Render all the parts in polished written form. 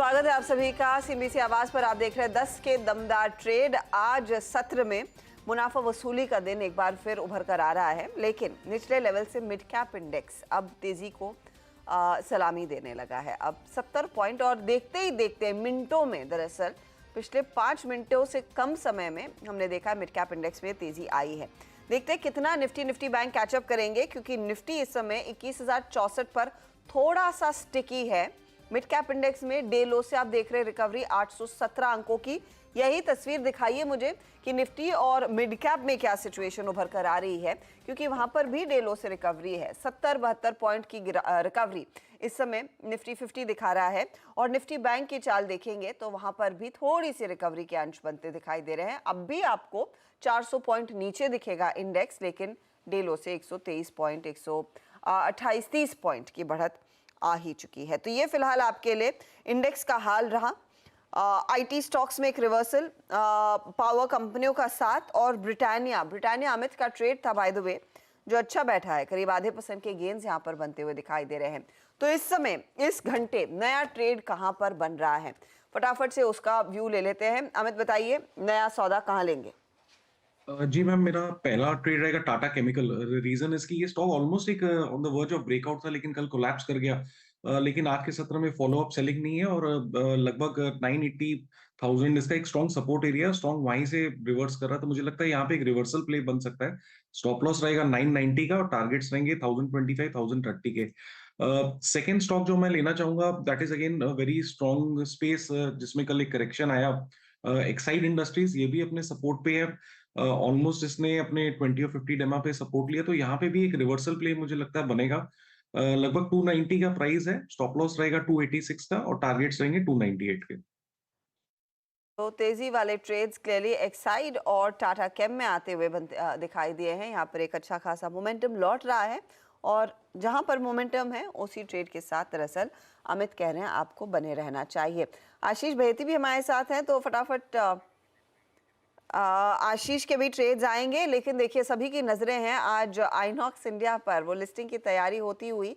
स्वागत है आप सभी का सीएनबीसी आवाज पर। आप देख रहे हैं 10 के दमदार ट्रेड। आज सत्र में मुनाफा वसूली का दिन एक बार फिर उभर कर आ रहा है, लेकिन निचले लेवल से मिड कैप इंडेक्स अब तेजी को सलामी देने लगा है। अब 70 पॉइंट और देखते ही देखते मिनटों में, दरअसल पिछले 5 मिनटों से कम समय में हमने देखा मिड कैप इंडेक्स में तेजी आई है। देखते हैं कितना निफ्टी बैंक कैचअप करेंगे, क्योंकि निफ्टी इस समय 21,064 पर थोड़ा सा स्टिकी है। मिड कैप इंडेक्स में डे लो से आप देख रहे हैं रिकवरी 817 अंकों की। यही तस्वीर दिखाइए मुझे कि निफ्टी और मिड कैप में क्या सिचुएशन उभर कर आ रही है, क्योंकि वहां पर भी डे लो से रिकवरी है। 70-72 पॉइंट की रिकवरी इस समय निफ्टी 50 दिखा रहा है। और निफ्टी बैंक की चाल देखेंगे तो वहां पर भी थोड़ी सी रिकवरी के अंश बनते दिखाई दे रहे हैं। अब भी आपको 400 पॉइंट नीचे दिखेगा इंडेक्स, लेकिन डे लो से 123 पॉइंट 128-30 पॉइंट की बढ़त आ ही चुकी है। तो ये फिलहाल आपके लिए इंडेक्स का हाल रहा। आईटी स्टॉक्स में एक रिवर्सल, पावर कंपनियों का साथ, और ब्रिटानिया अमित का ट्रेड था बाय द वे, जो अच्छा बैठा है। करीब आधे % के गेन्स यहाँ पर बनते हुए दिखाई दे रहे हैं। तो इस समय इस घंटे नया ट्रेड कहाँ पर बन रहा है, फटाफट से उसका व्यू ले लेते हैं। अमित बताइए, नया सौदा कहाँ लेंगे? जी मैम, मेरा पहला ट्रेड रहेगा टाटा केमिकल। रीजन इसकी, ये स्टॉक ऑलमोस्ट एक on the verge of breakout था, लेकिन कल कोलैप्स कर गया। लेकिन आज के सत्र में फॉलो अप सेलिंग नहीं है, और लगभग 980,000 इसका एक स्ट्रॉन्ग सपोर्ट एरिया, स्ट्रॉन्ग वहीं से रिवर्स कर रहा है। तो मुझे लगता है यहाँ पे एक रिवर्सल प्ले बन सकता है। स्टॉप लॉस रहेगा 990 का, और टारगेट्स रहेंगे 1025, 1030 के। सेकेंड स्टॉक जो मैं लेना चाहूंगा, that is again very strong space, जिसमें कल एक करेक्शन आया। एक्साइड इंडस्ट्रीज, ये भी अपने सपोर्ट पे है। ऑलमोस्ट इसने अपने 20 और 50 डेमा पे सपोर्ट लिया, तो यहाँ पे भी एक रिवर्सल प्ले मुझे लगता है बनेगा। लगभग 290 का प्राइस है, स्टॉप लॉस रहेगा 286 का, और टारगेट्स रहेंगे 298 के। तो तेजी वाले ट्रेड्स क्लियरली एक्साइड और टाटा केम में आते हुए दिखाई दिए हैं। यहाँ पर एक अच्छा खासा मोमेंटम लौट रहा है, और जहां पर मोमेंटम है उसी ट्रेड के साथ दरअसल अमित कह रहे हैं आपको बने रहना चाहिए। आशीष बेहती भी हमारे साथ हैं, तो फटाफट आशीष के भी ट्रेड्स आएंगे। लेकिन देखिए, सभी की नजरें हैं आज आइनॉक्स इंडिया पर। वो लिस्टिंग की तैयारी होती हुई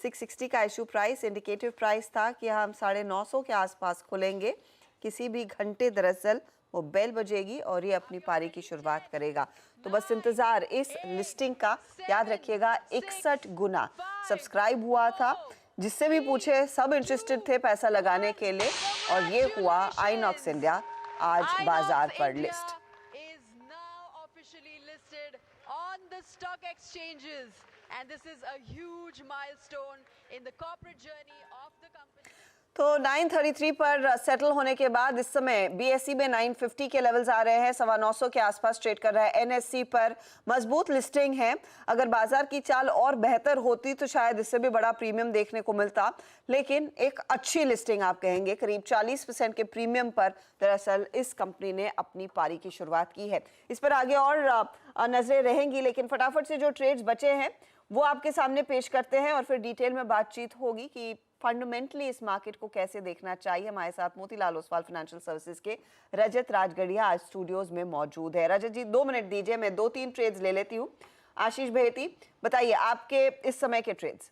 660 का इशू प्राइस, इंडिकेटिव प्राइस था कि हम 950 के आसपास खुलेंगे। किसी भी घंटे दरअसल वो बेल बजेगी और ये अपनी पारी की शुरुआत करेगा। तो बस इंतजार इस लिस्टिंग का। याद रखिएगा 61 गुना सब्सक्राइब हुआ था। जिससे भी पूछे सब इंटरेस्टेड थे पैसा लगाने के लिए, और ये हुआ आइनॉक्स इंडिया आज बाजार पर list. On the stock exchanges, and this is a huge milestone in the corporate journey of the company. तो 933 पर सेटल होने के बाद इस समय बीएसई में 950 के लेवल्स आ रहे हैं, 925 के आसपास ट्रेड कर रहा है। एनएससी पर मजबूत लिस्टिंग है। अगर बाजार की चाल और बेहतर होती तो शायद इससे भी बड़ा प्रीमियम देखने को मिलता, लेकिन एक अच्छी लिस्टिंग आप कहेंगे। करीब 40% के प्रीमियम पर दरअसल इस कंपनी ने अपनी पारी की शुरुआत की है। इस पर आगे और नजरें रहेंगी, लेकिन फटाफट से जो ट्रेड्स बचे हैं वो आपके सामने पेश करते हैं, और फिर डिटेल में बातचीत होगी कि फंडामेंटली इस मार्केट को कैसे देखना चाहिए। हमारे साथ मोतीलाल ओसवाल फाइनेंशियल सर्विसेज के रजत राजगढ़िया आज स्टूडियोज में मौजूद है। रजत जी, 2 मिनट दीजिए, मैं 2-3 ट्रेड्स ले लेती हूँ। आशीष बेहती, बताइए आपके इस समय के ट्रेड्स।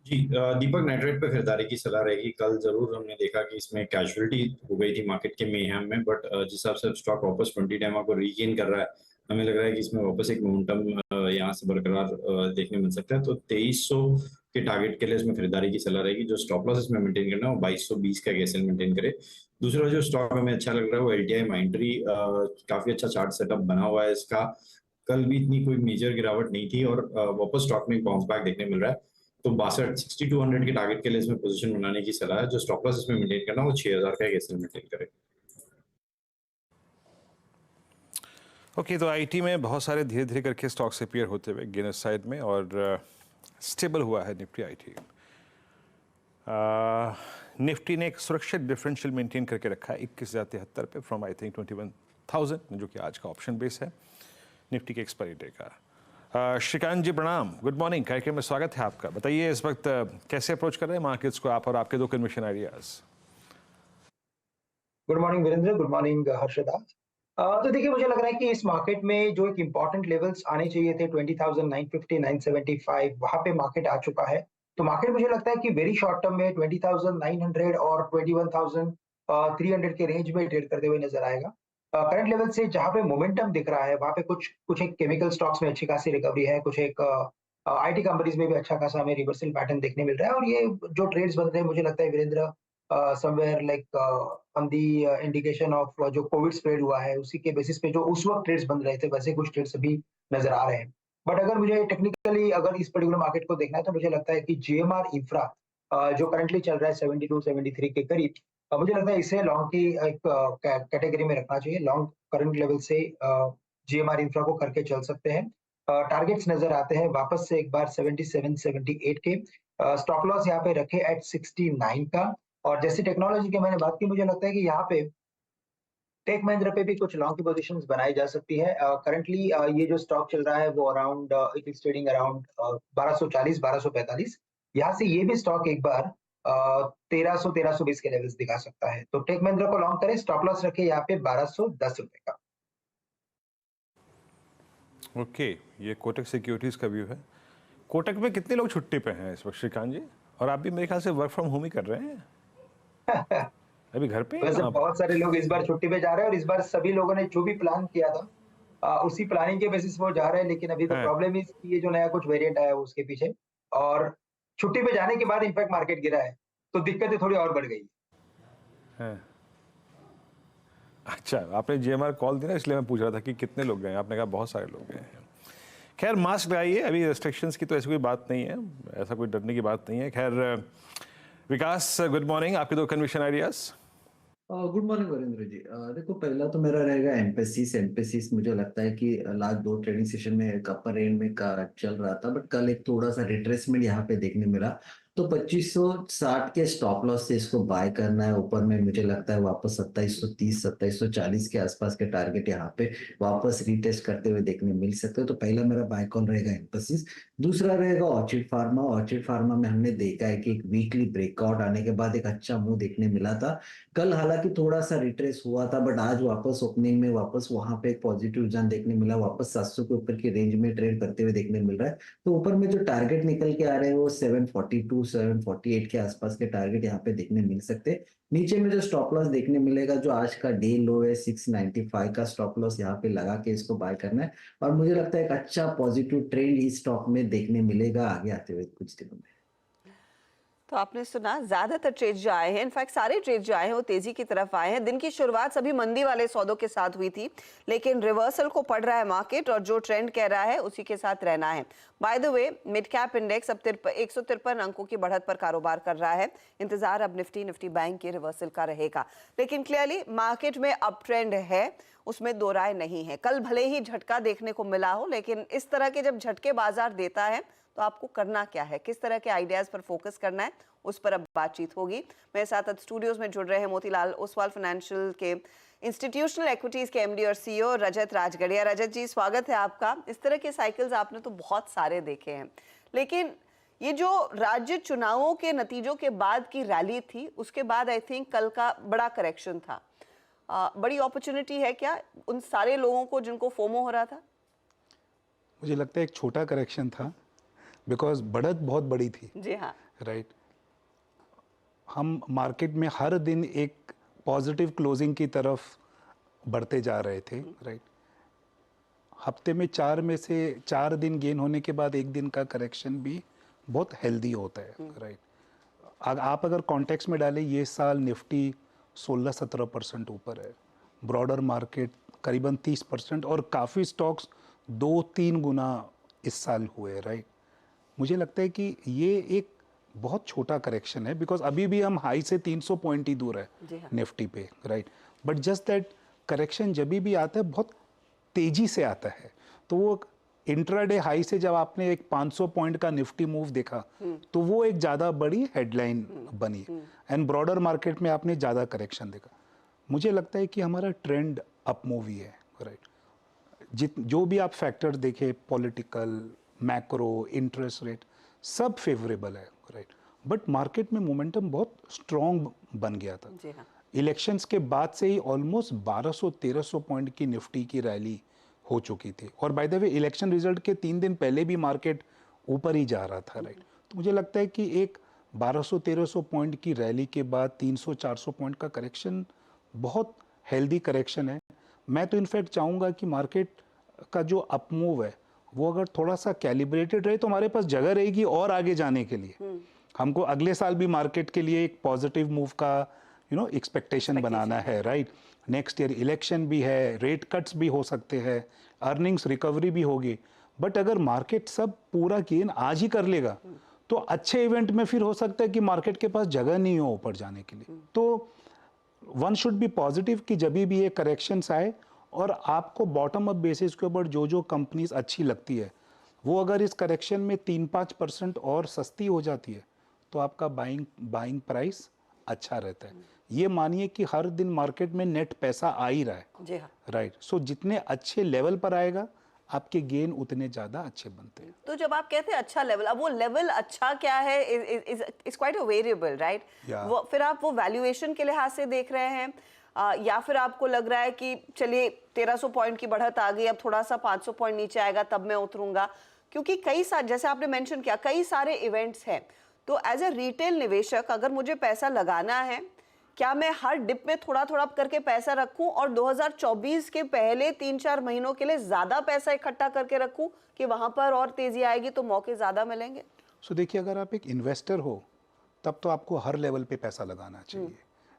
जी, दीपक नाइट्रेट पे खरीदारी की सलाह रहेगी। कल जरूर हमने देखा कि इसमें कैजुअलिटी हो गई थी मार्केट के मेहम में, बट जिस हिसाब से स्टॉक वापस 20 डेमा को रीगेन कर रहा है, हमें लग रहा है कि इसमें वापस एक मोमेंटम यहाँ से बरकरार देखने मिल सकता है। तो 2300 के टारगेट के लिए इसमें खरीदारी की सलाह रहेगी। जो स्टॉप लॉस इसमें मेंटेन करना है वो 2220 का कैसे मेंटेन करे। दूसरा जो स्टॉक हमें अच्छा लग रहा है वो एलटीआई माइंट्री। काफी अच्छा चार्ट सेटअप बना हुआ है इसका। कल भी इतनी कोई मेजर गिरावट नहीं थी, और वापस स्टॉक में बाउंस बैक देखने मिल रहा है। तो 6200 के टारगेट के लिए इसमें पोजीशन बनाने की सलाह है। जो स्टॉप लॉस इसमें मेंटेन करना वो 6000 का कैसे मेंटेन करे। ओके, तो आईटी में बहुत सारे धीरे धीरे करके स्टॉक्स अपीयर होते हुए गेनर साइड में, और स्टेबल हुआ है निफ्टी आईटी। निफ्टी ने एक सुरक्षित डिफरेंशियल मेंटेन करके रखा है 21,073 पे फ्रॉम आई थिंक 21,000, जो कि आज का ऑप्शन बेस है निफ्टी के एक्सपायरी डे का। श्रीकांत जी प्रणाम, गुड मॉर्निंग, कार्यक्रम में स्वागत है आपका। बताइए इस वक्त कैसे अप्रोच कर रहे हैं मार्केट्स को आप, और आपके 2 conviction ideas. Good morning Virendra, good morning Harshada. तो देखिए, मुझे लग रहा है कि इस मार्केट में जो एक इम्पॉर्टेंट लेवल्स आने चाहिए थे 20,950, 975, वहां पे मार्केट आ चुका है। तो मार्केट मुझे लगता है कि वेरी शॉर्ट टर्म में 20,900 और 21,300 के रेंज में ट्रेड करते हुए नजर आएगा। करंट लेवल से जहां पे मोमेंटम दिख रहा है वहां पे कुछ एक केमिकल स्टॉक्स में अच्छी खासी रिकवरी है, कुछ एक आईटी कंपनीज में भी अच्छा खासा हमें रिवर्सल पैटर्न देखने मिल रहा है। और ये जो ट्रेड्स बन रहे हैं मुझे लगता है Virendra somewhere like on the indication of जो कोविड स्प्रेड हुआ है उसी के बेसिस पे जो उस वक्त ट्रेड्स बन रहे थे वैसे कुछ ट्रेड्स अभी नजर आ रहे हैं। बट अगर मुझे टेक्निकली अगर इस पर्टिकुलर मार्केट को देखना है तो मुझे लगता है कि जीएमआर इंफ्रा जो करंटली चल रहा है 72-73 के करीब, मुझे लगता है इसे लॉन्ग की एक कैटेगरी में रखना चाहिए। लॉन्ग करंट लेवल से जीएमआर इंफ्रा को करके चल सकते हैं। टारगेट्स नजर आते हैं वापस से एक बार 77-78 के। स्टॉप लॉस यहाँ पे रखे एट 69 का। और जैसी टेक्नोलॉजी की मैंने बात की, मुझे लगता है कि यहाँ पे टेक महिंद्रा पे भी कुछ लॉन्ग की पोजीशंस बनाई जा सकती है। करंटली ये जो स्टॉक चल रहा है वो around it is trading around 1240-1245। यहाँ से ये भी स्टॉक एक बार 1300-1320 के लेवल्स दिखा सकता है। तो टेक महिंद्रा को लॉन्ग करें, स्टॉप लॉस रखे यहाँ पे 1210 रुपए का। ओके, ये कोटक सिक्योरिटीज़ का व्यू है। कोटक में कितने लोग छुट्टी पे हैं इस वक्त श्रीकांत जी? और आप भी मेरे ख्याल से वर्क फ्रॉम होम ही कर रहे हैं अभी घर पे? वैसे बहुत सारे लोग इस बार छुट्टी पे जा रहे हैं और इस बार सभी लोगों ने जो भी प्लान किया था उसी प्लानिंग के बेसिस वो जा रहे हैं। लेकिन अभी तो प्रॉब्लम इज ये जो नया कुछ वेरिएंट आया है उसके पीछे, और छुट्टी पे जाने के बाद इनफैक्ट मार्केट गिरा है तो दिक्कतें थोड़ी और बढ़ गई हैं। अच्छा, आपने जीएमआर कॉल दी ना, इसलिए मैं पूछ रहा था कि कितने लोग गए। आपने कहा बहुत सारे लोग गए हैं। खैर, मास्क लगाइए, अभी रेस्ट्रिक्शंस की तो ऐसी कोई बात नहीं है, ऐसा कोई डरने की बात नहीं है। खैर, विकास गुड मॉर्निंग, आपके दो conviction ideas. Good morning Varinder ji. देखो, पहला तो मेरा रहेगा एम्पेसिस मुझे लगता है कि लास्ट दो ट्रेडिंग सेशन में एक अपर एंड में का चल रहा था, बट कल एक थोड़ा सा रिट्रेसमेंट यहाँ पे देखने मिला। तो 2560 के स्टॉप लॉस से इसको बाय करना है। ऊपर में मुझे लगता है वापस 2730 2740 के आसपास के टारगेट यहाँ पे वापस रीटेस्ट करते हुए देखने मिल सकते हो। तो पहला मेरा बाय कॉल रहेगा एम्फेसिस। दूसरा रहेगा ऑर्चिड फार्मा में हमने देखा है कि एक वीकली ब्रेकआउट आने के बाद एक अच्छा मूव देखने मिला था। कल हालांकि थोड़ा सा रिट्रेस हुआ था, बट आज वापस ओपनिंग में वापस वहां पे एक पॉजिटिव रुझान देखने मिला, वापस 700 के ऊपर की रेंज में ट्रेड करते हुए देखने मिल रहा है। तो ऊपर में जो टारगेट निकल के आ रहे हैं वो 742 748 के आसपास के टारगेट यहाँ पे देखने मिल सकते हैं। नीचे में जो स्टॉप लॉस देखने मिलेगा, जो आज का डे लो है 695 का स्टॉप लॉस यहाँ पे लगा के इसको बाय करना है। और मुझे लगता है एक अच्छा पॉजिटिव ट्रेंड इस स्टॉक में देखने मिलेगा आगे आते हुए कुछ दिनों में। तो आपने सुना, ज्यादातर ट्रेड जो आए हैं, इनफैक्ट सारे ट्रेड जो आए हैं वो तेजी की तरफ आए हैं। दिन की शुरुआत सभी मंदी वाले सौदों के साथ हुई थी, लेकिन रिवर्सल को पड़ रहा है मार्केट और जो ट्रेंड कह रहा है उसी के साथ रहना है। By the way, mid cap index अब 153 अंकों की बढ़त पर कारोबार कर रहा है। इंतजार अब निफ्टी बैंक के रिवर्सल का रहेगा, लेकिन क्लियरली मार्केट में अप ट्रेंड है, उसमें दो राय नहीं है। कल भले ही झटका देखने को मिला हो, लेकिन इस तरह के जब झटके बाजार देता है तो आपको करना क्या है, किस तरह के आइडियाज पर फोकस करना है, उस पर अब बातचीत होगी। मेरे साथ अब स्टूडियोज में जुड़ रहे हैं मोतीलाल ओसवाल फाइनेंशियल के इंस्टीट्यूशनल एक्विटीज के एमडी और सीईओ रजत राजगढ़िया। रजत जी, स्वागत है आपका। इस तरह के साइकिल्स आपने तो बहुत सारे देखे हैं, लेकिन ये जो राज्य चुनावों के नतीजों के बाद की रैली थी, उसके बाद आई थिंक कल का बड़ा करेक्शन था। बड़ी अपॉर्चुनिटी है क्या उन सारे लोगों को जिनको फोमो हो रहा था? मुझे लगता है एक छोटा करेक्शन था, बिकॉज बढ़त बहुत बड़ी थी। जी हाँ, राइट। हम मार्केट में हर दिन एक पॉजिटिव क्लोजिंग की तरफ बढ़ते जा रहे थे। राइट। हफ्ते में 4 में से 4 दिन गेन होने के बाद एक दिन का करेक्शन भी बहुत हेल्दी होता है। राइट। आप अगर कॉन्टेक्स्ट में डालें, ये साल निफ्टी 16-17% ऊपर है, ब्रॉडर मार्केट करीबन 30%, और काफ़ी स्टॉक्स 2-3 गुना इस साल हुए। राइट। मुझे लगता है कि ये एक बहुत छोटा करेक्शन है, बिकॉज अभी भी हम हाई से 300 पॉइंट ही दूर है निफ्टी पे। Right. But just that correction जब भी आता है बहुत तेजी से आता है। तो वो इंट्राडे हाई से जब आपने एक 500 पॉइंट का निफ्टी मूव देखा तो वो एक ज़्यादा बड़ी हेडलाइन बनी, एंड ब्रॉडर मार्केट में आपने ज़्यादा करेक्शन देखा। मुझे लगता है कि हमारा ट्रेंड अप मूव ही है। राइट। जो भी आप फैक्टर देखें, पॉलिटिकल, मैक्रो, इंटरेस्ट रेट, सब फेवरेबल है। राइट। बट मार्केट में मोमेंटम बहुत स्ट्रॉन्ग बन गया था। जी हाँ। इलेक्शंस के बाद से ही ऑलमोस्ट 1200-1300 पॉइंट की निफ्टी की रैली हो चुकी थी, और by the way election result के 3 दिन पहले भी मार्केट ऊपर ही जा रहा था। राइट। तो मुझे लगता है कि एक 1200-1300 पॉइंट की रैली के बाद 300-400 पॉइंट का करेक्शन बहुत हेल्दी करेक्शन है। मैं तो इनफैक्ट चाहूँगा कि मार्केट का जो अप मूव है वो अगर थोड़ा सा कैलिब्रेटेड रहे तो हमारे पास जगह रहेगी और आगे जाने के लिए। हमको अगले साल भी मार्केट के लिए एक पॉजिटिव मूव का एक्सपेक्टेशन बनाना है, राइट। नेक्स्ट ईयर इलेक्शन भी है, रेट कट्स भी हो सकते हैं, अर्निंग्स रिकवरी भी होगी। बट अगर मार्केट सब पूरा गेन आज ही कर लेगा तो अच्छे इवेंट में फिर हो सकता है कि मार्केट के पास जगह नहीं हो ऊपर जाने के लिए। तो वन शुड बी पॉजिटिव कि जब भी ये करेक्शंस आए और आपको बॉटम अप बेसिस के ऊपर जो जो कंपनीज अच्छी लगती है वो अगर इस करेक्शन में 3-5% और सस्ती हो जाती है तो आपका बाइंग प्राइस अच्छा रहता है। ये मानिए कि हर दिन मार्केट में नेट पैसा आ ही रहा है, जी हाँ। राइट। सो जितने अच्छे लेवल पर आएगा आपके गेन उतने ज्यादा अच्छे बनते हैं। तो जब आप कहते हैं अच्छा लेवल, अब वो लेवल अच्छा क्या है is quite a variable, right. Yeah. वो फिर आप वो वैल्यूएशन के लिहाज से देख रहे हैं या फिर आपको लग रहा है कि चलिए 1300 पॉइंट की बढ़त आ गई, अब थोड़ा सा 500 पॉइंट नीचे आएगा तब मैं उतरूंगा, क्योंकि कई सारे, जैसे आपने मेंशन किया, कई सारे इवेंट्स हैं। तो एज ए रिटेल निवेशक अगर मुझे पैसा लगाना है, क्या मैं हर डिप में थोड़ा थोड़ा करके पैसा रखूं और 2024 के पहले 3-4 महीनों के लिए ज्यादा पैसा इकट्ठा करके रखूं कि वहां पर और तेजी आएगी तो मौके ज्यादा मिलेंगे? सो देखिए, अगर आप एक इन्वेस्टर हो तब तो आपको हर लेवल पे पैसा लगाना चाहिए,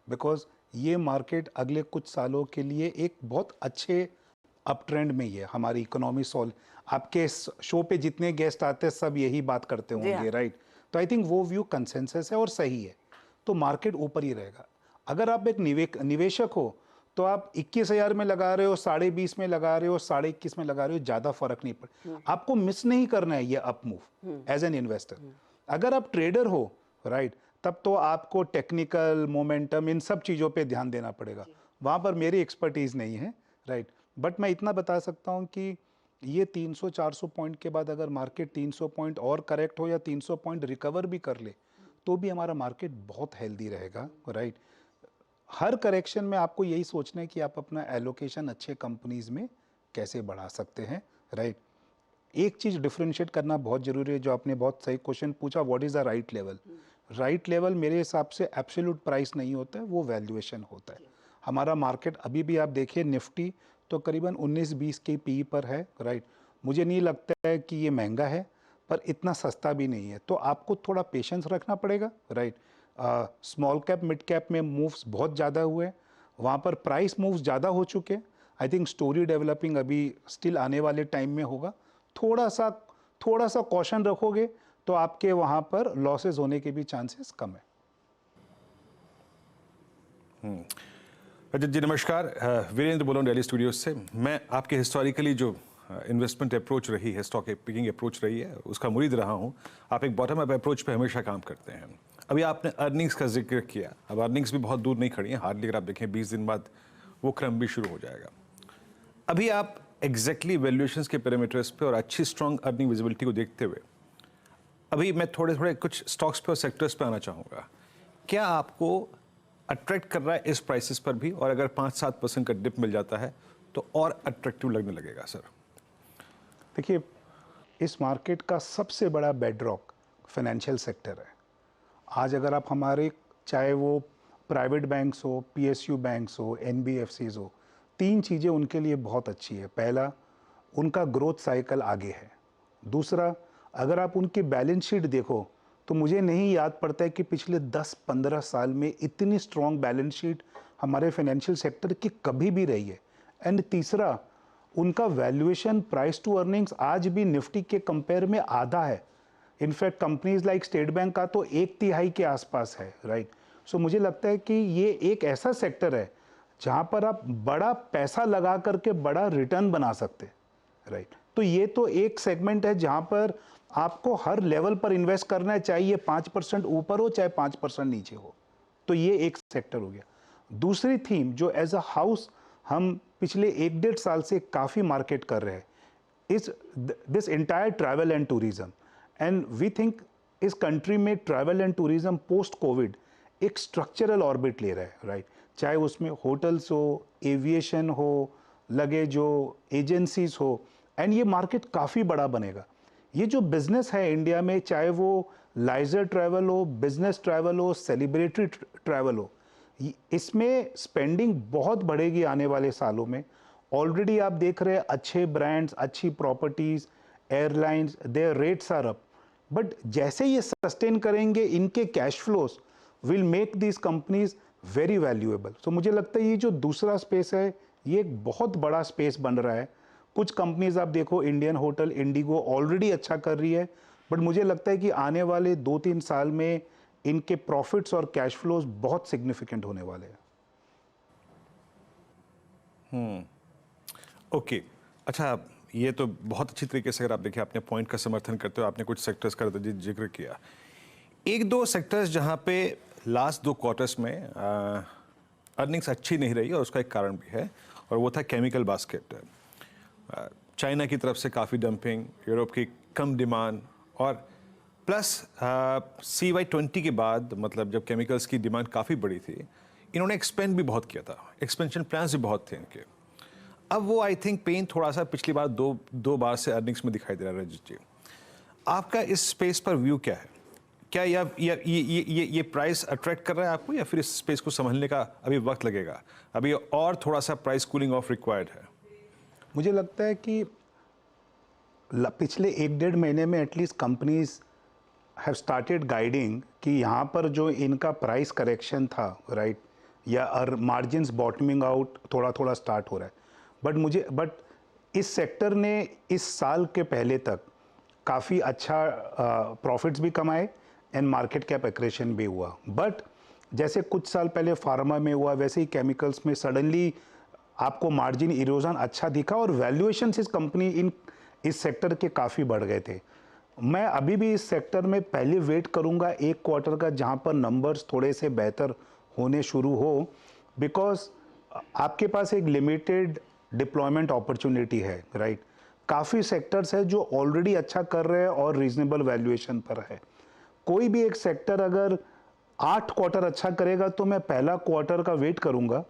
बिकॉज ये मार्केट अगले कुछ सालों के लिए एक बहुत अच्छे अप ट्रेंड में ही है। हमारी इकोनॉमी आपके शो पे जितने गेस्ट आते हैं सब यही बात करते होंगे, राइट। तो आई थिंक वो व्यू कंसेंसस है और सही है, तो मार्केट ऊपर ही रहेगा। अगर आप एक निवेशक हो तो आप 21,000 में लगा रहे हो, 20.5 में लगा रहे हो, 21.5 में लगा रहे हो, ज़्यादा फर्क नहीं पड़ता। आपको मिस नहीं करना है ये up move as an investor. अगर आप ट्रेडर हो, राइट, तब तो आपको टेक्निकल मोमेंटम इन सब चीज़ों पे ध्यान देना पड़ेगा। वहाँ पर मेरी एक्सपर्टीज़ नहीं है, राइट। बट मैं इतना बता सकता हूँ कि ये 300-400 पॉइंट के बाद अगर मार्केट 300 पॉइंट और करेक्ट हो या 300 पॉइंट रिकवर भी कर ले तो भी हमारा मार्केट बहुत हेल्दी रहेगा, राइट। हर करेक्शन में आपको यही सोचना है कि आप अपना एलोकेशन अच्छे कंपनीज में कैसे बढ़ा सकते हैं, राइट। एक चीज़ डिफरेंशिएट करना बहुत ज़रूरी है, जो आपने बहुत सही क्वेश्चन पूछा, what is the right level. Right level मेरे हिसाब से एब्सोल्यूट प्राइस नहीं होता है, वो वैल्यूएशन होता है। हमारा मार्केट अभी भी आप देखिए, निफ्टी तो करीबन 19-20 के पी पर है, राइट। मुझे नहीं लगता है कि ये महंगा है पर इतना सस्ता भी नहीं है, तो आपको थोड़ा पेशेंस रखना पड़ेगा, right. Small cap mid cap में मूव्स बहुत ज़्यादा हुए, वहाँ पर प्राइस मूव्स ज़्यादा हो चुके। आई थिंक स्टोरी डेवलपिंग अभी स्टिल आने वाले टाइम में होगा। थोड़ा सा कॉशन रखोगे तो आपके वहाँ पर लॉसेस होने के भी चांसेस कम है। अजय जी नमस्कार, वीरेंद्र बोल रहा हूँ दिल्ली स्टूडियो से। मैं आपके हिस्टोरिकली जो इन्वेस्टमेंट अप्रोच रही है, स्टॉक पिकिंग अप्रोच रही है, उसका मुरीद रहा हूँ। आप एक बॉटम अप अप्रोच पे हमेशा काम करते हैं। अभी आपने अर्निंग्स का जिक्र किया, अब अर्निंग्स भी बहुत दूर नहीं खड़ी हैं, हार्डली अगर आप देखें 20 दिन बाद वो क्रम भी शुरू हो जाएगा। अभी आप एग्जैक्टली वैल्यूएशंस के पैरामीटर्स पे और अच्छी स्ट्रॉन्ग अर्निंग विजिबिलिटी को देखते हुए अभी मैं थोड़े कुछ स्टॉक्स पे और सेक्टर्स पे आना चाहूँगा। क्या आपको अट्रैक्ट कर रहा है इस प्राइसेस पर भी, और अगर 5-7% का डिप मिल जाता है तो और अट्रैक्टिव लगने लगेगा सर? देखिए, इस मार्केट का सबसे बड़ा बेडरॉक फाइनेंशियल सेक्टर है। आज अगर आप हमारे, चाहे वो प्राइवेट बैंक्स हो, पीएसयू बैंक्स हो, एनबीएफसीज हो, 3 चीज़ें उनके लिए बहुत अच्छी है। पहला, उनका ग्रोथ साइकिल आगे है। दूसरा, अगर आप उनकी बैलेंस शीट देखो तो मुझे नहीं याद पड़ता है कि पिछले 10-15 साल में इतनी स्ट्रॉन्ग बैलेंस शीट हमारे फाइनेंशियल सेक्टर की कभी भी रही है। एंड तीसरा, उनका वैल्यूएशन प्राइस टू अर्निंग्स आज भी निफ्टी के कंपेयर में आधा है। In fact companies like state bank का तो 1/3 के आसपास है, राइट। सो मुझे लगता है कि ये एक ऐसा सेक्टर है जहाँ पर आप बड़ा पैसा लगा करके बड़ा रिटर्न बना सकते हैं, राइट। तो ये तो एक सेगमेंट है जहाँ पर आपको हर लेवल पर इन्वेस्ट करना है, चाहे ये 5% ऊपर हो चाहे 5% नीचे हो। तो ये एक सेक्टर हो गया। दूसरी थीम जो एज अ हाउस हम पिछले 1-1.5 साल से काफ़ी मार्केट कर रहे हैं, इस this entire travel and tourism. And we think इस कंट्री में travel and tourism post Covid एक स्ट्रक्चरल ऑर्बिट ले रहा है, राइट। चाहे उसमें होटल्स हो, एविएशन हो, लगेज हो, एजेंसीज हो, एंड ये मार्केट काफ़ी बड़ा बनेगा। ये जो बिजनेस है इंडिया में, चाहे वो लाइजर ट्रैवल हो, बिजनेस ट्रैवल हो, सेलिब्रिटी ट्रैवल हो, इसमें स्पेंडिंग बहुत बढ़ेगी आने वाले सालों में। ऑलरेडी आप देख रहे हैं अच्छे ब्रांड्स, अच्छी properties, airlines, their rates are up, but जैसे ये सस्टेन करेंगे इनके cash flows will make this companies very valuable. So मुझे लगता है ये जो दूसरा स्पेस है ये एक बहुत बड़ा स्पेस बन रहा है। कुछ कंपनीज आप देखो, इंडियन होटल, इंडिगो ऑलरेडी अच्छा कर रही है, बट मुझे लगता है कि आने वाले 2-3 साल में इनके प्रॉफिट्स और कैश फ्लोज बहुत सिग्निफिकेंट होने वाले हैं। ओके, अच्छा, ये तो बहुत अच्छी तरीके से अगर आप देखिए आपने पॉइंट का समर्थन करते हो, आपने कुछ सेक्टर्स का जिक्र किया। एक दो सेक्टर्स जहाँ पे लास्ट 2 क्वार्टर्स में अर्निंग्स अच्छी नहीं रही और उसका एक कारण भी है, और वो था केमिकल बास्केट। चाइना की तरफ से काफ़ी डंपिंग, यूरोप की कम डिमांड, और प्लस CY20 के बाद, मतलब जब केमिकल्स की डिमांड काफ़ी बड़ी थी, इन्होंने एक्सपेंड भी बहुत किया था, एक्सपेंशन प्लान्स भी बहुत थे इनके। अब वो आई थिंक पेन थोड़ा सा पिछली बार दो बार से अर्निंग्स में दिखाई दे रहा है। रजत जी, आपका इस स्पेस पर व्यू क्या है? क्या ये प्राइस अट्रैक्ट कर रहा है आपको, या फिर इस स्पेस को संभलने का अभी वक्त लगेगा, अभी और थोड़ा सा प्राइस कूलिंग ऑफ रिक्वायर्ड है? मुझे लगता है कि पिछले 1-1.5 महीने में at least companies have started guiding कि यहाँ पर जो इनका प्राइस करेक्शन था, राइट, या मार्जिन्स बॉटमिंग आउट थोड़ा थोड़ा स्टार्ट हो रहा है। बट इस सेक्टर ने इस साल के पहले तक काफ़ी अच्छा प्रॉफिट्स भी कमाए एंड मार्केट कैप एक्रेशन भी हुआ। बट जैसे कुछ साल पहले फार्मा में हुआ, वैसे ही केमिकल्स में सडनली आपको मार्जिन इरोजन अच्छा दिखा और वैल्यूएशन इस सेक्टर के काफ़ी बढ़ गए थे। मैं अभी भी इस सेक्टर में पहले वेट करूंगा 1 क्वार्टर का, जहां पर नंबर्स थोड़े से बेहतर होने शुरू हो, बिकॉज आपके पास एक लिमिटेड डिप्लॉयमेंट अपॉर्चुनिटी है, राइट। काफ़ी सेक्टर्स है जो ऑलरेडी अच्छा कर रहे हैं और रीजनेबल वैल्यूएशन पर है। कोई भी एक सेक्टर अगर 8 क्वार्टर अच्छा करेगा तो मैं पहला क्वार्टर का वेट करूंगा,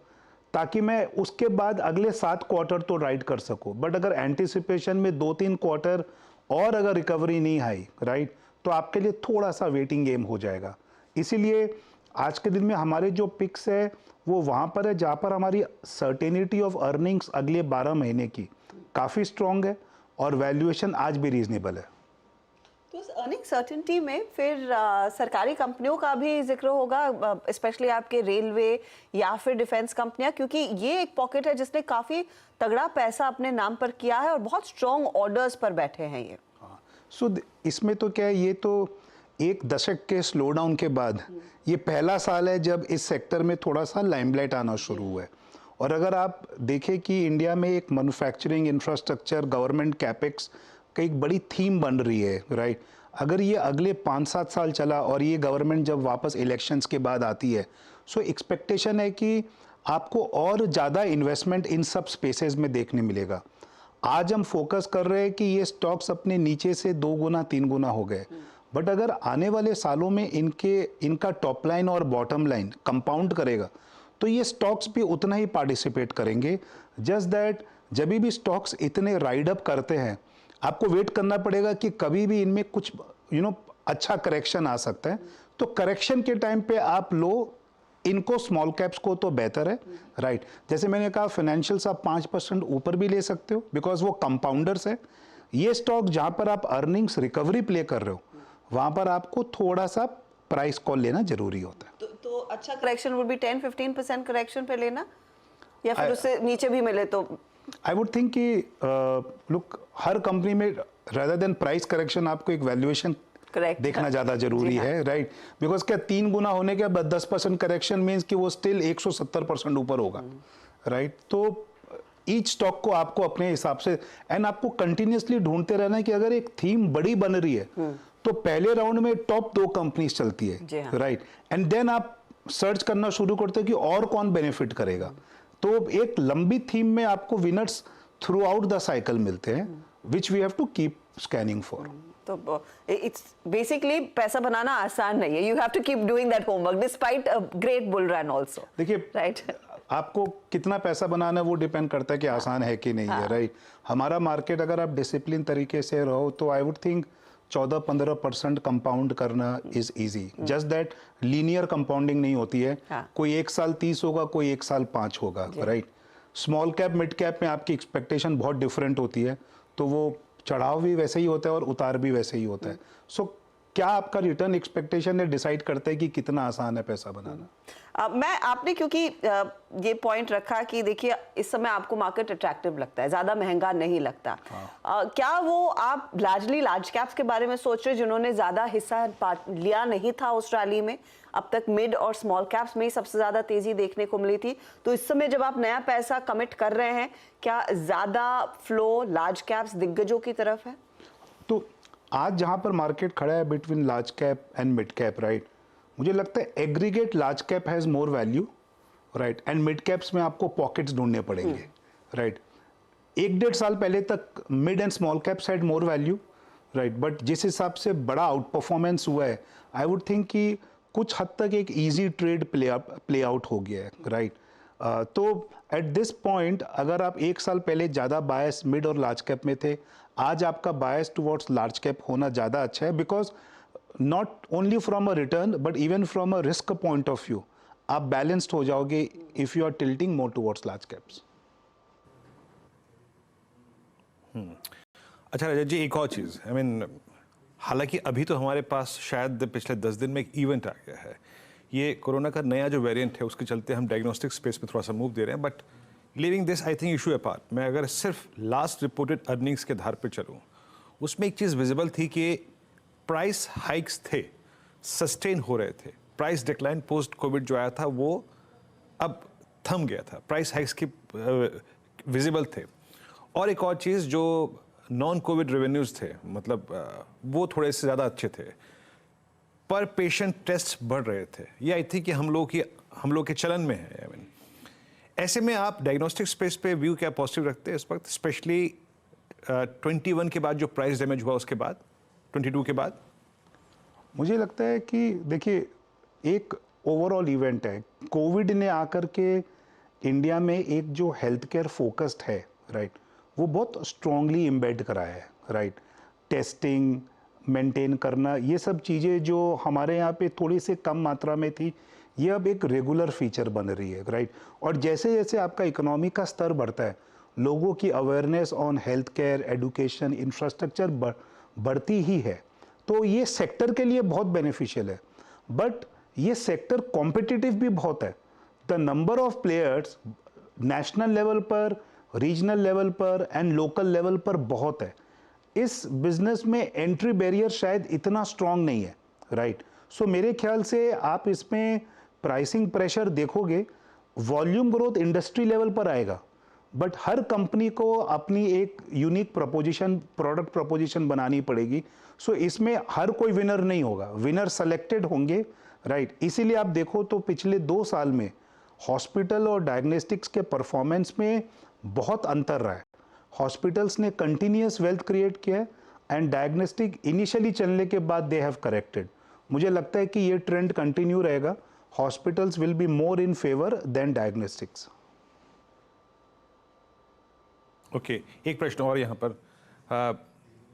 ताकि मैं उसके बाद अगले 7 क्वार्टर तो राइड कर सकूं। बट अगर एंटिसिपेशन में 2-3 क्वार्टर और अगर रिकवरी नहीं आई, राइट, तो आपके लिए थोड़ा सा वेटिंग गेम हो जाएगा। इसीलिए आज के दिन में हमारे जो पिक्स है वो वहाँ पर है जहाँ पर हमारी सर्टेनिटी ऑफ अर्निंग्स अगले 12 महीने की काफ़ी स्ट्रॉन्ग है और वैल्यूएशन आज भी रीजनेबल है। तो इस अर्निंग सर्टेनिटी में फिर सरकारी कंपनियों का भी जिक्र होगा, स्पेशली आपके रेलवे या फिर डिफेंस कंपनियां, क्योंकि ये एक पॉकेट है जिसने काफ़ी तगड़ा पैसा अपने नाम पर किया है और बहुत स्ट्रॉन्ग ऑर्डर्स पर बैठे हैं ये। सो इसमें तो क्या है, ये तो एक दशक के स्लो डाउन के बाद ये पहला साल है जब इस सेक्टर में थोड़ा सा लाइमलाइट आना शुरू हुआ है। और अगर आप देखें कि इंडिया में एक मैन्युफैक्चरिंग इंफ्रास्ट्रक्चर, गवर्नमेंट कैपेक्स का एक बड़ी थीम बन रही है, राइट। अगर ये अगले 5-7 साल चला और ये गवर्नमेंट जब वापस इलेक्शंस के बाद आती है, सो एक्सपेक्टेशन है कि आपको और ज़्यादा इन्वेस्टमेंट इन सब स्पेसेस में देखने मिलेगा। आज हम फोकस कर रहे हैं कि ये स्टॉक्स अपने नीचे से 2 गुना 3 गुना हो गए, बट अगर आने वाले सालों में इनका टॉप लाइन और बॉटम लाइन कंपाउंड करेगा तो ये स्टॉक्स भी उतना ही पार्टिसिपेट करेंगे। जस्ट दैट जब भी स्टॉक्स इतने राइड अप करते हैं, आपको वेट करना पड़ेगा कि कभी भी इनमें कुछ अच्छा करेक्शन आ सकता है। तो करेक्शन के टाइम पे आप लो इनको, स्मॉल कैप्स को तो बेहतर है, राइट। जैसे मैंने कहा फाइनेंशियल्स आप 5% ऊपर भी ले सकते हो बिकॉज वो कंपाउंडर्स है। ये स्टॉक जहां पर आप अर्निंग्स रिकवरी प्ले कर रहे हो वहां पर आपको थोड़ा सा प्राइस कॉल लेना जरूरी होता है। तो अच्छा करेक्शन वुड बी 10-15% करेक्शन पे लेना, या फिर उससे नीचे भी मिले तो? आई वुड थिंक कि लुक, हर कंपनी में रादर देन प्राइस करेक्शन आपको एक वैल्यूएशन देखना ज्यादा जरूरी है, राइट। बिकॉज क्या 3 गुना होने के बाद 10% करेक्शन मीन्स कि वो स्टिल 170% ऊपर होगा, राइट। तो ईच स्टॉक को आपको अपने हिसाब से एंड आपको कंटिन्यूसली ढूंढते रहना है कि अगर एक थीम बड़ी बन रही है तो पहले राउंड में टॉप 2 कंपनीज चलती है, राइट, एंड देन आप सर्च करना शुरू करते हो कि और कौन बेनिफिट करेगा। तो एक लंबी थीम में आपको winners throughout the cycle मिलते हैं, which we have to keep scanning for. तो इट्स बेसिकली पैसा बनाना आसान नहीं है, you have to keep doing that homework despite a great bull run also. देखिए, राइट, आपको कितना पैसा बनाना है वो डिपेंड करता है कि आसान है कि नहीं है, राइट। हमारा मार्केट अगर आप डिसिप्लिन तरीके से रहो तो आई वुड थिंक 14-15% कंपाउंड करना is easy, just that linear compounding नहीं होती है। हाँ। कोई एक साल 30 होगा, कोई एक साल 5 होगा, right. Small cap mid cap में आपकी एक्सपेक्टेशन बहुत डिफरेंट होती है, तो वो चढ़ाव भी वैसे ही होता है और उतार भी वैसे ही होता है। सो क्या आपका रिटर्न एक्सपेक्टेशन ने डिसाइड करता है कि कितना आसान है पैसा बनाना? मैं आपने क्योंकि ये पॉइंट रखा कि देखिए इस समय आपको मार्केट अट्रैक्टिव लगता है, ज्यादा महंगा नहीं लगता। क्या वो आप लार्जली लार्ज कैप्स के बारे में सोच रहे जिन्होंने ज्यादा हिस्सा लिया नहीं था उस रैली में? अब तक मिड और स्मॉल कैप्स में ही सबसे ज्यादा तेजी देखने को मिली थी, तो इस समय जब आप नया पैसा कमिट कर रहे हैं, क्या ज्यादा फ्लो लार्ज कैप्स दिग्गजों की तरफ है? तो आज जहां पर मार्केट खड़ा है between large cap and mid cap, right, मुझे लगता है aggregate large cap has more value, right, and mid caps में आपको पॉकेट्स ढूंढने पड़ेंगे, राइट। 1-1.5 साल पहले तक mid and small caps had more value, right, but जिस हिसाब से बड़ा आउट परफॉर्मेंस हुआ है, आई वुड थिंक कि कुछ हद तक एक इजी ट्रेड प्ले आउट हो गया है, राइट। तो एट दिस पॉइंट अगर आप 1 साल पहले ज़्यादा बायस मिड और लार्ज कैप में थे, आज आपका बायस टुवर्ड्स लार्ज कैप होना ज़्यादा अच्छा है, because not only from a return but even from a risk point of view आप बैलेंस्ड हो जाओगे if you are tilting more towards large caps. अच्छा रजत जी, एक और चीज़, आई मीन हालांकि अभी तो हमारे पास शायद पिछले 10 दिन में एक इवेंट आ गया है, ये कोरोना का नया जो वेरिएंट है उसके चलते हम डायग्नोस्टिक स्पेस में थोड़ा सा मूव दे रहे हैं, but living this I think issue apart, मैं अगर सिर्फ लास्ट रिपोर्टेड अर्निंग्स के आधार पर चलूँ, उसमें एक चीज़ विजिबल थी कि प्राइस हाइक्स थे, सस्टेन हो रहे थे, प्राइस डिक्लाइन पोस्ट कोविड जो आया था वो अब थम गया था, प्राइस हाइक्स की विजिबल थे। और एक और चीज़ जो नॉन कोविड रेवेन्यूज़ थे, मतलब वो थोड़े से ज़्यादा अच्छे थे, पर पेशेंट टेस्ट बढ़ रहे थे, ये आई थिंक कि हम लोग के चलन में है। आई मीन ऐसे में आप डायग्नोस्टिक स्पेस पे व्यू क्या पॉजिटिव रखते हैं इस वक्त, स्पेशली 21 के बाद जो प्राइस डैमेज हुआ, उसके बाद 22 के बाद? मुझे लगता है कि देखिए एक ओवरऑल इवेंट है, कोविड ने आकर के इंडिया में एक जो हेल्थ केयर फोकस्ड है, राइट, वो बहुत स्ट्रांगली एम्बेड कराया है, राइट। टेस्टिंग मेंटेन करना, ये सब चीज़ें जो हमारे यहाँ पे थोड़ी सी कम मात्रा में थी, ये अब एक रेगुलर फीचर बन रही है, राइट। और जैसे जैसे आपका इकोनॉमी का स्तर बढ़ता है, लोगों की awareness on health care, education, infrastructure बढ़ती ही है, तो ये सेक्टर के लिए बहुत बेनिफिशियल है। बट ये सेक्टर कॉम्पिटिटिव भी बहुत है। The number of players national level पर, रीजनल लेवल पर एंड लोकल लेवल पर बहुत है। इस बिजनेस में एंट्री बैरियर शायद इतना स्ट्रांग नहीं है, राइट। सो मेरे ख्याल से आप इसमें प्राइसिंग प्रेशर देखोगे, वॉल्यूम ग्रोथ इंडस्ट्री लेवल पर आएगा, बट हर कंपनी को अपनी एक यूनिक प्रोडक्ट प्रपोजिशन बनानी पड़ेगी। सो इसमें हर कोई विनर नहीं होगा, विनर सेलेक्टेड होंगे, राइट। इसीलिए आप देखो तो पिछले 2 साल में हॉस्पिटल और डायग्नोस्टिक्स के परफॉर्मेंस में बहुत अंतर रहा है। हॉस्पिटल्स ने कंटिन्यूअस वेल्थ क्रिएट किया है एंड डायग्नोस्टिक इनिशियली चलने के बाद दे हैव करेक्टेड। मुझे लगता है कि ये ट्रेंड कंटिन्यू रहेगा, hospitals will be more in favour than diagnostics. Okay, एक प्रश्न और यहाँ पर,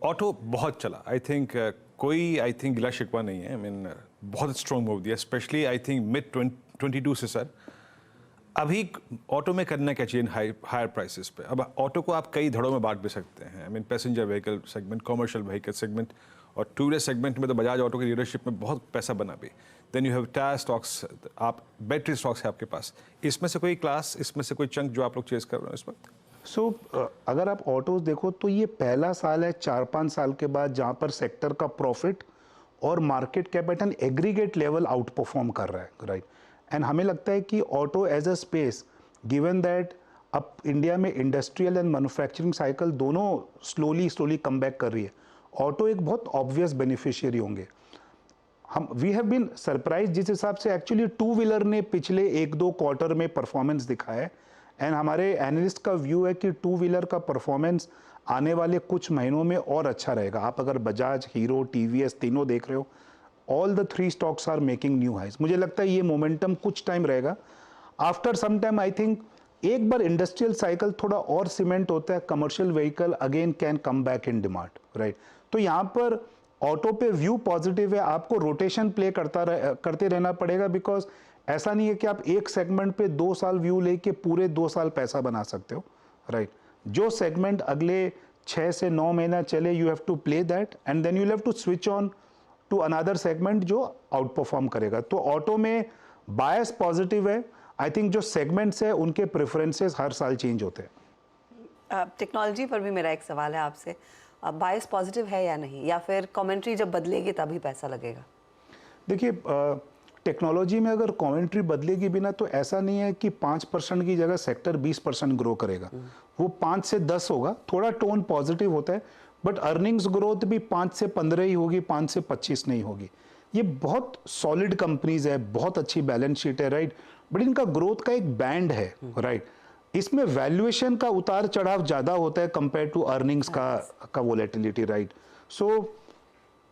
ऑटो बहुत चला, आई थिंक कोई गिला शिकवा नहीं है, आई मीन बहुत स्ट्रॉन्ग मूव दिया, स्पेशली आई थिंक मिड 22 से। सर अभी ऑटो में करना क्या चाहिए हायर प्राइसेस पे? अब ऑटो को आप कई धड़ों में बांट भी सकते हैं, I mean passenger vehicle segment, commercial vehicle segment, और टू व्हीलर सेगमेंट में तो बजाज ऑटो की लीडरशिप में बहुत पैसा बना भी। Then you have tyre stocks, आप बैटरी स्टॉक्स है आपके पास, इसमें से कोई क्लास, इसमें से कोई चंक जो आप लोग चेज कर रहे हो इस वक्त? सो अगर आप ऑटोज देखो तो ये पहला साल है 4-5 साल के बाद जहाँ पर सेक्टर का प्रॉफिट और market capital aggregate level outperform कर रहा है, राइट। एंड हमें लगता है कि auto as a space, given that अब इंडिया में इंडस्ट्रियल एंड मैन्युफैक्चरिंग साइकिल दोनों स्लोली कम बैक कर रही है, ऑटो एक बहुत ऑब्वियस बेनिफिशियरी होंगे। वी हैव बीन सरप्राइज जिस हिसाब से एक्चुअली टू व्हीलर ने पिछले 1-2 क्वार्टर में परफॉर्मेंस दिखाया है, एंड हमारे एनालिस्ट का व्यू है कि टू व्हीलर का परफॉर्मेंस आने वाले कुछ महीनों में और अच्छा रहेगा। आप अगर बजाज, हीरो, टीवीएस तीनों देख रहे हो, all the 3 stocks are making new highs. मुझे लगता है ये मोमेंटम कुछ टाइम रहेगा। After some time I think एक बार इंडस्ट्रियल साइकिल थोड़ा और सीमेंट होता है, commercial vehicle again can come back in demand, right. तो यहाँ पर ऑटो पे व्यू पॉजिटिव है, आपको रोटेशन प्ले करते रहना पड़ेगा, बिकॉज ऐसा नहीं है कि आप एक सेगमेंट पे 2 साल व्यू लेके पूरे 2 साल पैसा बना सकते हो, राइट। जो सेगमेंट अगले 6 से 9 महीना चले, you have to play that and then you have to switch on to another segment जो आउट परफॉर्म करेगा। तो ऑटो में बायस पॉजिटिव है। आई थिंक जो सेगमेंट्स है उनके प्रेफरेंसेस हर साल चेंज होते हैं। टेक्नोलॉजी पर भी मेरा एक सवाल है आपसे, बायस पॉजिटिव है या नहीं, या फिर कमेंट्री जब बदलेगी तभी पैसा लगेगा? देखिए, टेक्नोलॉजी में अगर कमेंट्री बदलेगी भी ना, तो ऐसा नहीं है कि 5% की जगह सेक्टर 20% ग्रो करेगा, वो 5 से 10 होगा, थोड़ा टोन पॉजिटिव होता है, बट अर्निंग्स ग्रोथ भी 5 से 15 ही होगी, 5 से 25 नहीं होगी। ये बहुत सॉलिड कंपनीज है, बहुत अच्छी बैलेंस शीट है, राइट, बट इनका ग्रोथ का एक बैंड है, राइट। इसमें वैल्यूएशन का उतार चढ़ाव ज्यादा होता है कंपेयर टू अर्निंग्स का volatility, right. So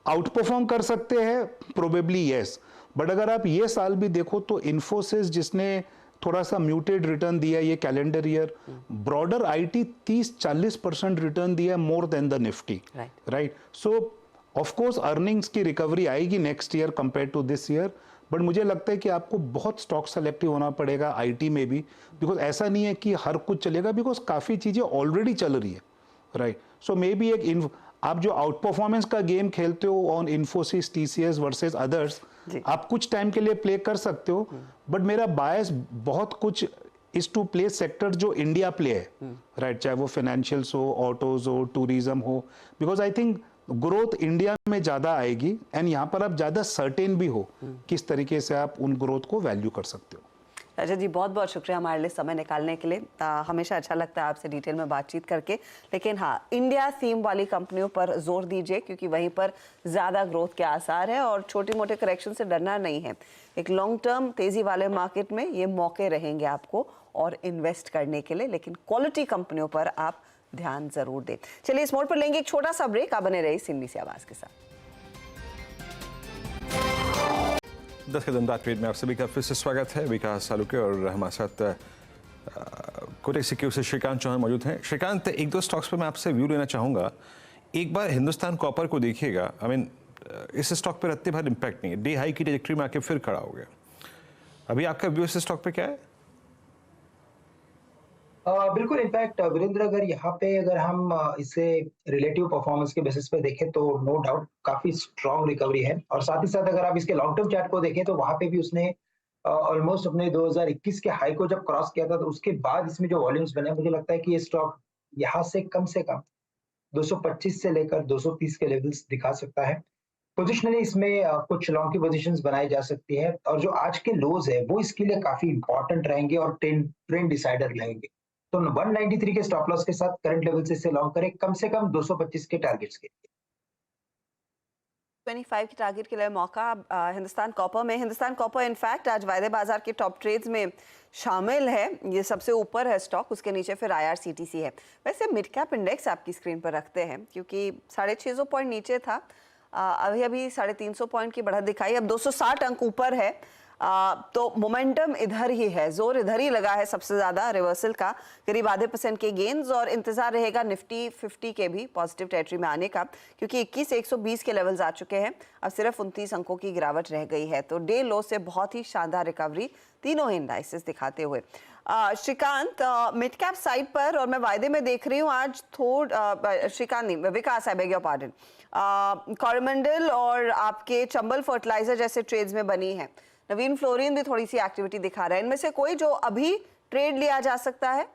out perform कर सकते हैं प्रोबेबली, यस, बट अगर आप ये साल भी देखो तो इन्फोसिस जिसने थोड़ा सा म्यूटेड रिटर्न दिया ये calendar year, broader IT 30-40% return दिया, more than the Nifty, right. So of course earnings की रिकवरी आएगी next year compare to this year, but मुझे लगता है कि आपको बहुत स्टॉक सेलेक्टिव होना पड़ेगा आईटी में भी, बिकॉज ऐसा नहीं है कि हर कुछ चलेगा, बिकॉज काफी चीजें ऑलरेडी चल रही है, राइट। सो मे बी आप जो आउट परफॉर्मेंस का गेम खेलते हो on Infosys, TCS versus others, आप कुछ टाइम के लिए प्ले कर सकते हो, बट मेरा बायस बहुत कुछ इज टू प्ले सेक्टर जो इंडिया प्ले है, राइट, चाहे वो फाइनेंशियल्स हो, ऑटोज हो, टूरिज्म हो, because I think growth India में ज्यादा आएगी एंड यहाँ पर आप ज्यादा सर्टेन भी हो किस तरीके से आप उन ग्रोथ को वैल्यू कर सकते हो। राजा जी, बहुत बहुत शुक्रिया हमारे लिए समय निकालने के लिए। हमेशा अच्छा लगता है आपसे डिटेल में बातचीत करके, लेकिन हाँ, इंडिया थीम वाली कंपनियों पर जोर दीजिए क्योंकि वहीं पर ज़्यादा ग्रोथ के आसार है और छोटे मोटे करेक्शन से डरना नहीं है। एक लॉन्ग टर्म तेज़ी वाले मार्केट में ये मौके रहेंगे आपको और इन्वेस्ट करने के लिए, लेकिन क्वालिटी कंपनियों पर आप ध्यान जरूर दें। चलिए इस मोड पर लेंगे एक छोटा सा ब्रेक, आप बने रहिए CNBC आवाज़ के साथ। 10 के दमदार ट्रेड में आप सभी का फिर से स्वागत है। विकास सालुके और हमारे साथ कोटेक सिक्योरिटीज से श्रीकांत चौहान मौजूद हैं। श्रीकांत, एक दो स्टॉक्स पर मैं आपसे व्यू लेना चाहूँगा। एक बार हिंदुस्तान कॉपर को देखिएगा, आई मीन इस स्टॉक पर इतने बार इम्पैक्ट नहीं है, डे हाई की ट्रैजेक्टरी में आके फिर खड़ा हो गया। अभी आपका व्यू इस स्टॉक पे क्या है? बिल्कुल, इनफैक्ट वीरेंद्र, अगर हम इसे रिलेटिव परफॉर्मेंस के बेसिस पे देखें तो नो डाउट काफी स्ट्रॉन्ग रिकवरी है, और साथ ही साथ अगर आप इसके लॉन्ग टर्म चार्ट को देखें तो वहां पे भी उसने ऑलमोस्ट अपने 2021 के हाई को जब क्रॉस किया था, तो उसके बाद इसमें जो वॉल्यूम्स बने, मुझे लगता है कि ये स्टॉक यहाँ से कम 225 से लेकर 230 के लेवल्स दिखा सकता है। पोजिशनली इसमें कुछ लॉन्ग की पोजीशंस बनाई जा सकती है, और जो आज के लोज है वो इसके लिए काफी इंपॉर्टेंट रहेंगे और ट्रेंड डिसाइडर रहेंगे। तो 193 के स्टॉप लॉस के साथ करंट लेवल से इसे लॉन्ग करें, कम से कम 225 के टारगेट्स के लिए। 25 की टारगेट के लिए मौका हिंदुस्तान कॉपर में। हिंदुस्तान कॉपर इनफैक्ट आज वायदे बाजार के टॉप ट्रेड्स में शामिल है, ये सबसे ऊपर है स्टॉक, उसके नीचे फिर IRCTC है। वैसे मिड कैप इंडेक्स आपकी स्क्रीन पर रखते हैं क्योंकि 650 पॉइंट नीचे था, अभी 350 पॉइंट की बढ़त दिखाई, अब 260 अंक ऊपर है। तो मोमेंटम इधर ही है, जोर इधर ही लगा है सबसे ज्यादा रिवर्सल का, करीब आधे % के गेन्स, और इंतजार रहेगा निफ्टी 50 के भी पॉजिटिव टेरिटरी में आने का, क्योंकि 21,120 के लेवल्स आ चुके हैं, अब सिर्फ 29 अंकों की गिरावट रह गई है। तो डे लो से बहुत ही शानदार रिकवरी तीनों ही इंडाइसेस दिखाते हुए। श्रीकांत, मिड कैप साइड पर, और मैं वायदे में देख रही हूँ आज श्रीकांत नहीं, Vikas, I beg your pardon, Coromandel और आपके चंबल फर्टिलाइजर जैसे ट्रेड्स में बनी है। नवीन फ्लोरिन भी थोड़ी सी एक्टिविटी दिखा रहा है, इनमें से कोई जो अभी ट्रेड लिया जा सकता है?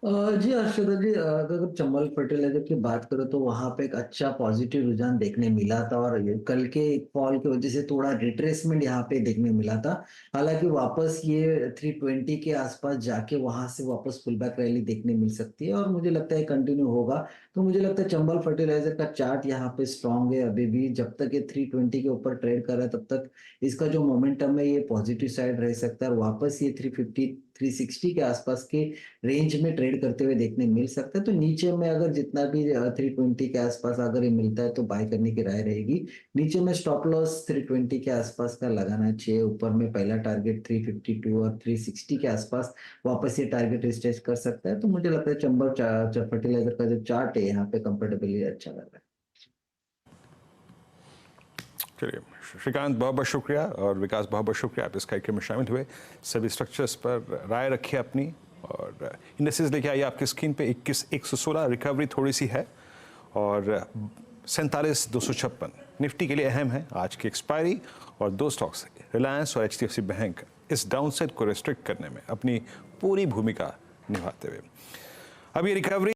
जी हर्षदा जी, अगर चंबल फर्टिलाइजर की बात करो तो वहां पे एक अच्छा पॉजिटिव रुझान देखने मिला था, और कल के फॉल की वजह से थोड़ा रिट्रेसमेंट यहाँ पे देखने मिला था। हालांकि वापस ये 320 के आसपास जाके वहां से वापस पुल बैक रैली देखने मिल सकती है, और मुझे लगता है कंटिन्यू होगा। तो मुझे लगता है चंबल फर्टिलाइजर का चार्ट यहाँ पे स्ट्रॉन्ग है अभी भी, जब तक ये 320 के ऊपर ट्रेड कर रहा है तब तक इसका जो मोमेंटम है ये पॉजिटिव साइड रह सकता है, और वापस ये 350 360 के आसपास के रेंज में ट्रेड करते हुए देखने मिल सकता है। तो नीचे में अगर जितना भी 320 के आसपास अगर ये मिलता है तो बाय करने की राय रहेगी। नीचे में स्टॉप लॉस 320 के आसपास का लगाना चाहिए, ऊपर में पहला टारगेट 352 और 360 के आसपास वापस ये टारगेट रिस्टेज कर सकता है। तो मुझे लगता है चंबल फर्टिलाइजर का जो चार्ट है यहाँ पे कंफर्टेबली अच्छा लग रहा है। चलिए श्रीकांत बहुत बहुत शुक्रिया और विकास बहुत बहुत शुक्रिया, आप इस कार्यक्रम में शामिल हुए। सभी स्ट्रक्चर्स पर राय रखिए अपनी और इंडेक्सेस लेके आइए आपकी स्क्रीन पे। 21,116 रिकवरी थोड़ी सी है और 47,256 निफ्टी के लिए अहम है आज की एक्सपायरी और दो स्टॉक्स रिलायंस और HDFC बैंक इस डाउनसाइड को रिस्ट्रिक्ट करने में अपनी पूरी भूमिका निभाते हुए। अब ये रिकवरी